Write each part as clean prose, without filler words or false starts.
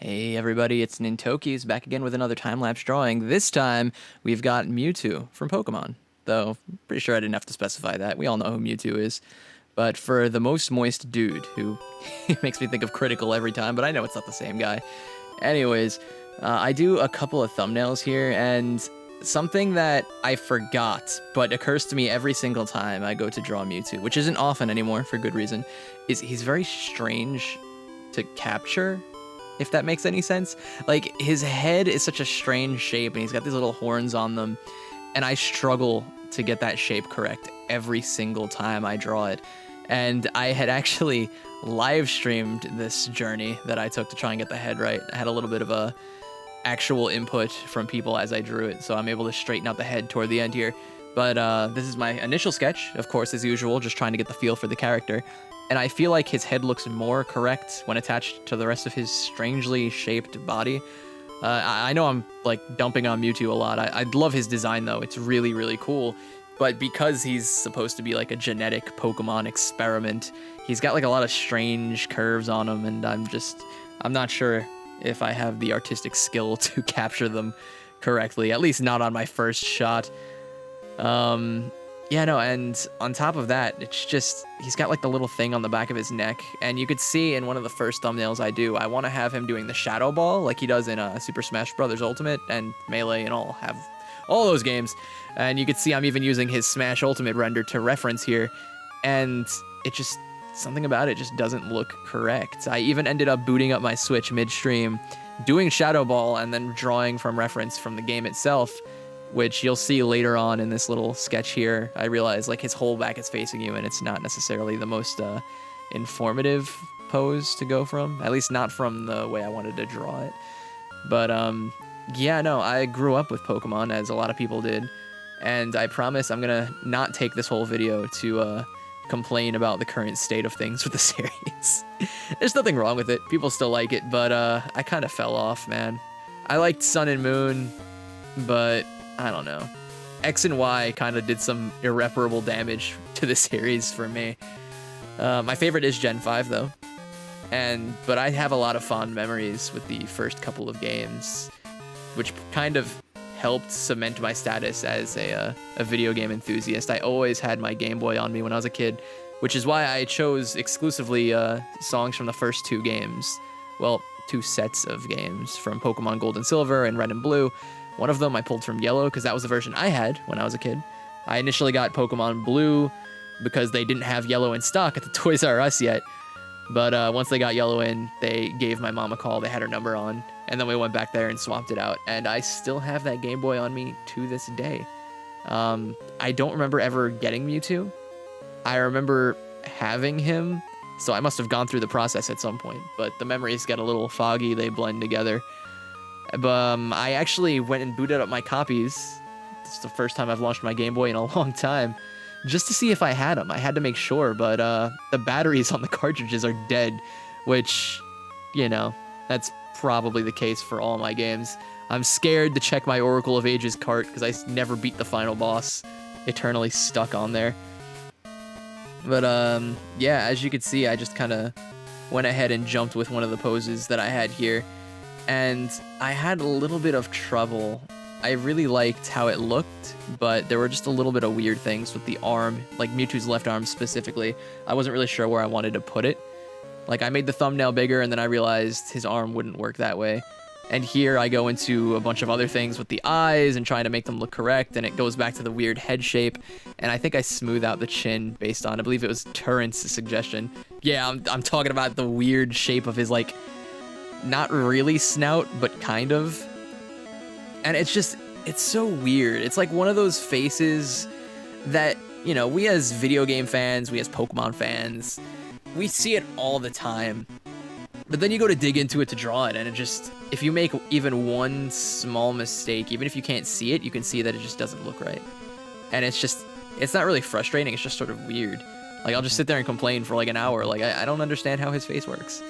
Hey everybody, it's Nintoki's back again with another time-lapse drawing. This time, we've got Mewtwo from Pokemon. Though, I'm pretty sure I didn't have to specify that. We all know who Mewtwo is. But for the most moist dude, who makes me think of Critical every time, but I know it's not the same guy. Anyways, I do a couple of thumbnails here, and something that I forgot, but occurs to me every single time I go to draw Mewtwo, which isn't often anymore, for good reason, is he's very strange to capture, if that makes any sense. Like, his head is such a strange shape, and he's got these little horns on them, and I struggle to get that shape correct every single time I draw it. And I had actually live streamed this journey that I took to try and get the head right. I had a little bit of a actual input from people as I drew it, so I'm able to straighten out the head toward the end here. But this is my initial sketch, of course, as usual, just trying to get the feel for the character. And I feel like his head looks more correct when attached to the rest of his strangely shaped body. I know I'm like dumping on Mewtwo a lot. I love his design though. It's really, really cool. But because he's supposed to be like a genetic Pokemon experiment, he's got like a lot of strange curves on him, and I'm not sure if I have the artistic skill to capture them correctly, at least not on my first shot. Yeah, no, and on top of that, it's just, he's got like the little thing on the back of his neck, and you could see in one of the first thumbnails I want to have him doing the Shadow Ball like he does in Super Smash Bros. Ultimate and Melee, and I'll have all those games. And you could see I'm even using his Smash Ultimate render to reference here, and it just, something about it just doesn't look correct. I even ended up booting up my Switch midstream, doing Shadow Ball, and then drawing from reference from the game itself, which you'll see later on in this little sketch here. I realize like his whole back is facing you, and it's not necessarily the most informative pose to go from, at least not from the way I wanted to draw it. But yeah, no, I grew up with Pokemon, as a lot of people did, and I promise I'm gonna not take this whole video to complain about the current state of things with the series. There's nothing wrong with it, people still like it, but I kind of fell off, man. I liked Sun and Moon, but I don't know. X and Y kind of did some irreparable damage to the series for me. My favorite is Gen 5 though, but I have a lot of fond memories with the first couple of games, which kind of helped cement my status as a video game enthusiast. I always had my Game Boy on me when I was a kid, which is why I chose exclusively songs from the first two games. Well, two sets of games from Pokemon Gold and Silver and Red and Blue. One of them I pulled from Yellow because that was the version I had when I was a kid. I initially got Pokemon Blue because they didn't have Yellow in stock at the Toys R Us yet. But once they got Yellow in, they gave my mom a call. They had her number on, and then we went back there and swapped it out. And I still have that Game Boy on me to this day. I don't remember ever getting Mewtwo. I remember having him, so I must have gone through the process at some point. But the memories get a little foggy. They blend together. But I actually went and booted up my copies. It's the first time I've launched my Game Boy in a long time, just to see if I had them. I had to make sure, but the batteries on the cartridges are dead, which, you know, that's probably the case for all my games. I'm scared to check my Oracle of Ages cart because I never beat the final boss, eternally stuck on there. But yeah, as you can see, I just kind of went ahead and jumped with one of the poses that I had here. And I had a little bit of trouble. I really liked how it looked, but there were just a little bit of weird things with the arm, like Mewtwo's left arm specifically. I wasn't really sure where I wanted to put it. Like, I made the thumbnail bigger, and then I realized his arm wouldn't work that way. And here I go into a bunch of other things with the eyes and trying to make them look correct, and it goes back to the weird head shape. And I think I smooth out the chin based on, I believe it was Turrent's suggestion. Yeah, I'm talking about the weird shape of his, like, not really snout, but kind of. And it's just, it's so weird. It's like one of those faces that, you know, we as video game fans, we as Pokemon fans, we see it all the time. But then you go to dig into it to draw it, and it just, if you make even one small mistake, even if you can't see it, you can see that it just doesn't look right. And it's just, it's not really frustrating, it's just sort of weird. Like, I'll just sit there and complain for like an hour, like, I don't understand how his face works.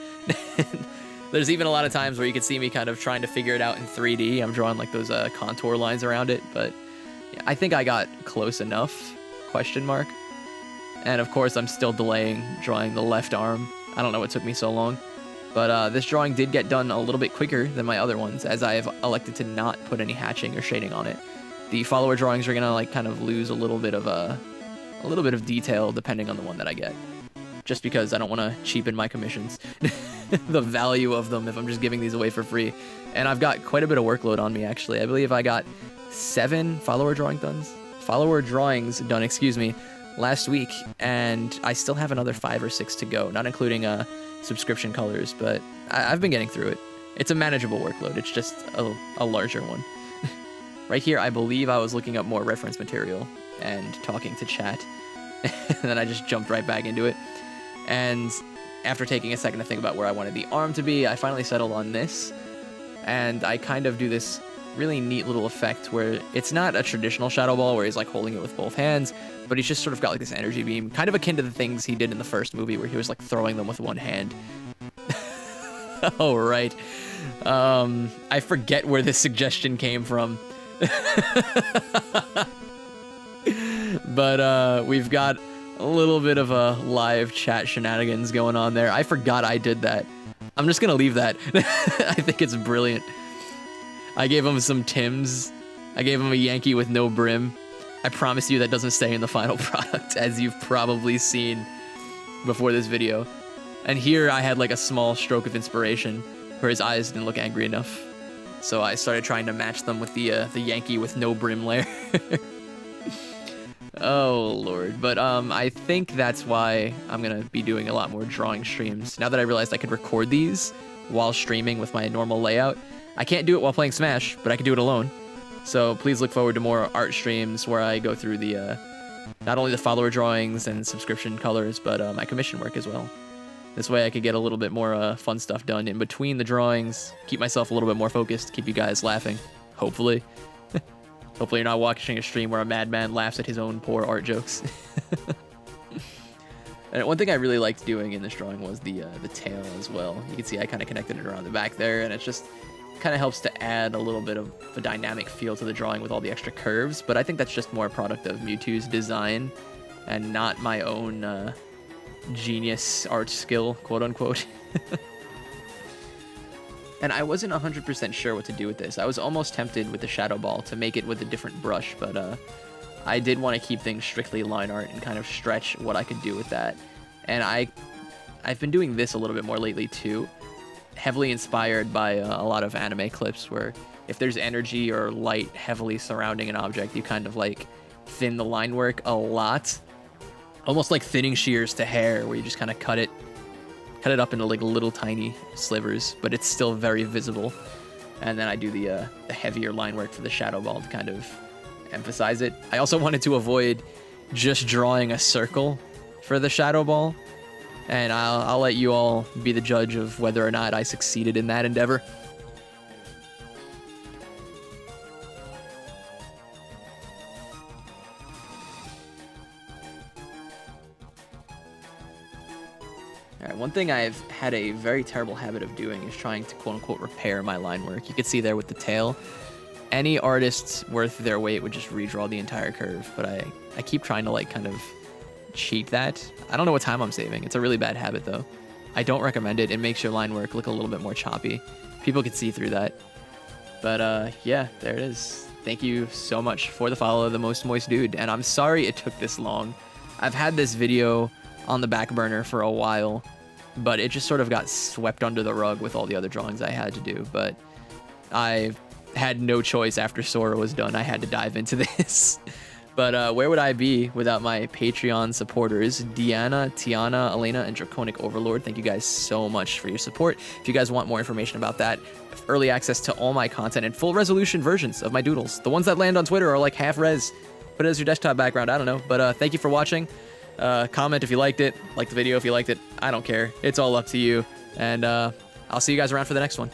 There's even a lot of times where you can see me kind of trying to figure it out in 3D. I'm drawing like those contour lines around it, but yeah, I think I got close enough, question mark. And of course, I'm still delaying drawing the left arm. I don't know what took me so long. But this drawing did get done a little bit quicker than my other ones, as I have elected to not put any hatching or shading on it. The follower drawings are gonna like kind of lose a little bit of detail depending on the one that I get, just because I don't want to cheapen my commissions, the value of them if I'm just giving these away for free. And I've got quite a bit of workload on me actually. I believe I got 7 follower drawings done, excuse me, last week, and I still have another 5 or 6 to go, not including subscription colors, but I've been getting through it. It's a manageable workload. It's just a larger one. Right here, I believe I was looking up more reference material and talking to chat, and then I just jumped right back into it. And after taking a second to think about where I wanted the arm to be, I finally settled on this, and I kind of do this really neat little effect where it's not a traditional Shadow Ball where he's like holding it with both hands, but he's just sort of got like this energy beam, kind of akin to the things he did in the first movie where he was like throwing them with one hand. Oh, right. I forget where this suggestion came from. But we've got a little bit of a live chat shenanigans going on there. I forgot I did that. I'm just gonna leave that. I think it's brilliant. I gave him some Tims. I gave him a Yankee with no brim. I promise you that doesn't stay in the final product, as you've probably seen before this video. And here I had like a small stroke of inspiration where his eyes didn't look angry enough. So I started trying to match them with the Yankee with no brim layer. Oh, Lord. But I think that's why I'm going to be doing a lot more drawing streams. Now that I realized I could record these while streaming with my normal layout, I can't do it while playing Smash, but I can do it alone. So please look forward to more art streams where I go through the not only the follower drawings and subscription colors, but my commission work as well. This way I could get a little bit more fun stuff done in between the drawings, keep myself a little bit more focused, keep you guys laughing, hopefully. Hopefully you're not watching a stream where a madman laughs at his own poor art jokes. And one thing I really liked doing in this drawing was the tail as well. You can see I kind of connected it around the back there, and it's just kind of helps to add a little bit of a dynamic feel to the drawing with all the extra curves, but I think that's just more a product of Mewtwo's design and not my own genius art skill, quote unquote. And I wasn't 100% sure what to do with this. I was almost tempted with the Shadow Ball to make it with a different brush, but I did want to keep things strictly line art and kind of stretch what I could do with that. And I've been doing this a little bit more lately too, heavily inspired by a lot of anime clips where if there's energy or light heavily surrounding an object, you kind of like thin the line work a lot. Almost like thinning shears to hair, where you just kind of cut it up into like little tiny slivers, but it's still very visible. And then I do the heavier line work for the Shadow Ball to kind of emphasize it. I also wanted to avoid just drawing a circle for the Shadow Ball, and I'll let you all be the judge of whether or not I succeeded in that endeavor. Alright, one thing I've had a very terrible habit of doing is trying to quote-unquote repair my line work. You can see there with the tail, any artist worth their weight would just redraw the entire curve, but I keep trying to like kind of cheat that. I don't know what time I'm saving. It's a really bad habit though. I don't recommend it. It makes your line work look a little bit more choppy. People could see through that. But yeah, there it is. Thank you so much for the follow, the most moist dude, and I'm sorry it took this long. I've had this video on the back burner for a while, but it just sort of got swept under the rug with all the other drawings I had to do. But I had no choice after Sora was done. I had to dive into this. But where would I be without my Patreon supporters? Deanna, Tiana, Elena, and Draconic Overlord. Thank you guys so much for your support. If you guys want more information about that, early access to all my content and full resolution versions of my doodles. The ones that land on Twitter are like half res. Put it as your desktop background. I don't know. But thank you for watching. Comment if you liked it. Like the video if you liked it. I don't care. It's all up to you. And I'll see you guys around for the next one.